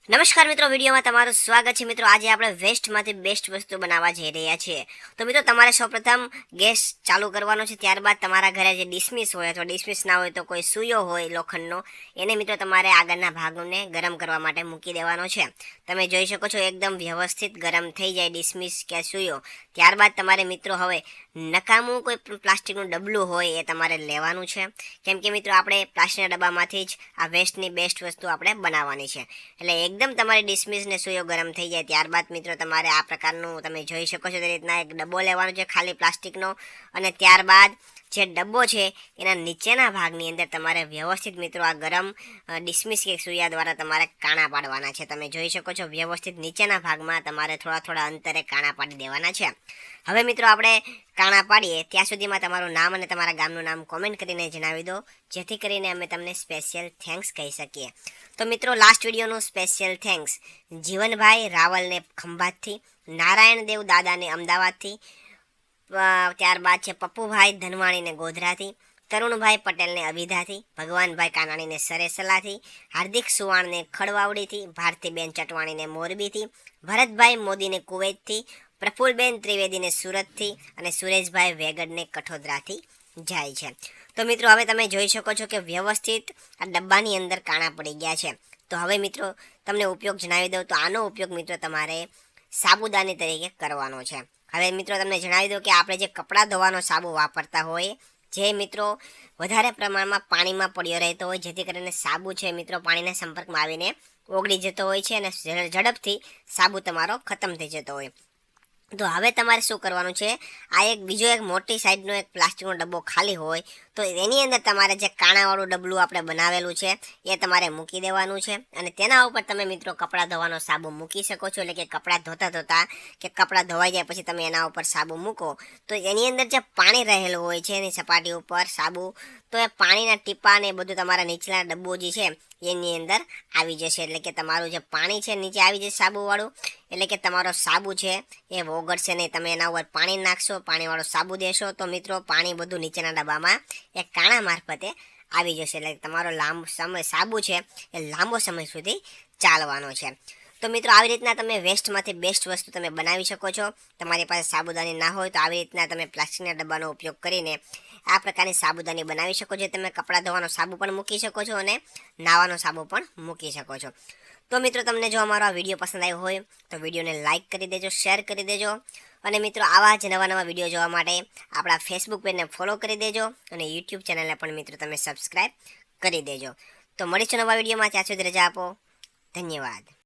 નમસ્કાર મિત્રો, વિડીયોમાં તમારું સ્વાગત છે। મિત્રો આજે આપણે વેસ્ટમાંથી બેસ્ટ વસ્તુ બનાવવા જઈ રહ્યા છીએ। તો મિત્રો તમારે સૌપ્રથમ ગેસ ચાલુ કરવાનો છે। ત્યારબાદ તમારા ઘરે જે ડિસમિસ હોય અથવા ડિસમિસ ના હોય તો કોઈ સૂયો હોય લોખંડનો, એને મિત્રો તમારે આગળના ભાગને ગરમ કરવા માટે મૂકી દેવાનો છે। તમે જોઈ શકો છો એકદમ વ્યવસ્થિત ગરમ થઈ જાય ડિસમિસ કે સૂયો। ત્યારબાદ તમારે મિત્રો હવે નકામું કોઈ પ્લાસ્ટિકનું ડબલું હોય એ તમારે લેવાનું છે, કેમ કે મિત્રો આપણે પ્લાસ્ટિકના ડબ્બામાંથી જ આ વેસ્ટની બેસ્ટ વસ્તુ આપણે બનાવવાની છે। એટલે એકદમ તમારે ડિસમિસ ને સૂયો ગરમ થઈ જાય ત્યારબાદ મિત્રો તમારે આ પ્રકારનું તમે જોઈ શકો છો તે રીતના એક ડબ્બો લેવાનો છે ખાલી પ્લાસ્ટિકનો, અને ત્યારબાદ જે ડબ્બો છે એના નીચેના ભાગની અંદર તમારે વ્યવસ્થિત મિત્રો આ ગરમ ડિસમિસ કે સૂયા દ્વારા તમારે કાણા પાડવાના છે। તમે જોઈ શકો છો વ્યવસ્થિત નીચેના ભાગમાં તમારે થોડા અંતરે કાણા પાડી દેવાના છે। હવે મિત્રો આપણે કાણા પાડીએ ત્યાં સુધીમાં તમારું નામ અને તમારા ગામનું નામ કોમેન્ટ કરીને જણાવી દો, જેથી કરીને અમે તમને સ્પેશિયલ થેન્ક્સ કહી શકીએ। તો મિત્રો લાસ્ટ વિડીયોનું સ્પેશિયલ થેન્ક્સ જીવનભાઈ રાવલને ખંભાતથી, નારાયણ દેવ દાદાને અમદાવાદથી, ત્યારબાદ છે પપ્પુભાઈ ધનવાણીને ગોધરાથી, તરુણભાઈ પટેલને અવિધાથી, ભગવાનભાઈ કાનાણીને સરેસલાથી, હાર્દિક સુવાણને ખડવાવડીથી, ભારતીબેન ચટવાણીને મોરબીથી, ભરતભાઈ મોદીને કુવૈતથી, પ્રફુલબેન ત્રિવેદીને સુરતથી અને સુરેશભાઈ વેગડને કઠોદરાથી જાય છે। તો મિત્રો હવે તમે જોઈ શકો છો કે વ્યવસ્થિત આ ડબ્બાની અંદર કાણા પડી ગયા છે। તો હવે મિત્રો તમને ઉપયોગ જણાવી દઉં તો આનો ઉપયોગ મિત્રો તમારે સાબુદાની તરીકે કરવાનો છે। હવે મિત્રો તમને જણાવી દઉં કે આપણે જે કપડાં ધોવાનો સાબુ વાપરતા હોય, જે મિત્રો વધારે પ્રમાણમાં પાણીમાં પડ્યો રહેતો હોય, જેથી કરીને સાબુ છે મિત્રો પાણીના સંપર્કમાં આવીને ઓગળી જતો હોય છે અને ઝડપથી સાબુ તમારો ખતમ થઈ જતો હોય। તો હવે તમારે શું કરવાનું છે, આ એક બીજો એક મોટી સાઈડનો એક પ્લાસ્ટિકનો ડબ્બો ખાલી હોય તો એની અંદર તમારે જે કાણાવાળું ડબલું આપણે બનાવેલું છે એ તમારે મૂકી દેવાનું છે, અને તેના ઉપર તમે મિત્રો કપડાં ધોવાનો સાબુ મૂકી શકો છો। એટલે કે કપડાં ધોતા કે કપડાં ધોવાઈ જાય પછી તમે એના ઉપર સાબુ મૂકો તો એની અંદર જે પાણી રહેલું હોય છે એની સપાટી ઉપર સાબુ, તો એ પાણીના ટીપા ને બધું તમારા નીચલા ડબ્બો જે છે એની અંદર આવી જશે। એટલે કે તમારું જે પાણી છે નીચે આવી જશે સાબુવાળું, એટલે કે તમારો સાબુ છે એ ઓગળશે નહીં। તમે એના ઉપર પાણી નાખશો, પાણીવાળો સાબુ દેશો તો મિત્રો પાણી બધું નીચેના ડબ્બામાં એ કાણા મારફતે આવી જશે। એટલે તમારો લાંબો સમય સાબુ છે એ લાંબો સમય સુધી ચાલવાનો છે। તો મિત્રો આવી રીતના તમે વેસ્ટમાંથી બેસ્ટ વસ્તુ તમે બનાવી શકો છો। તમારી પાસે સાબુદાની ના હોય તો આવી રીતના તમે પ્લાસ્ટિકના ડબ્બાનો ઉપયોગ કરીને આ પ્રકારની સાબુદાની બનાવી શકો છો। તમે કપડાં ધોવાનો સાબુ પણ મૂકી શકો છો અને નાવાનો સાબુ પણ મૂકી શકો છો। તો મિત્રો તમને જો અમારો આ વિડીયો પસંદ આવ્યો હોય તો વિડીયોને લાઇક કરી દેજો, શેર કરી દેજો, અને મિત્રો આવા જ નવા વિડીયો જોવા માટે આપણા ફેસબુક પેજને ફોલો કરી દેજો અને યુટ્યુબ ચેનલને પણ મિત્રો તમે સબસ્ક્રાઈબ કરી દેજો। તો મળીશું નવા વિડીયોમાં, ત્યાં સુધી રજા આપો, ધન્યવાદ।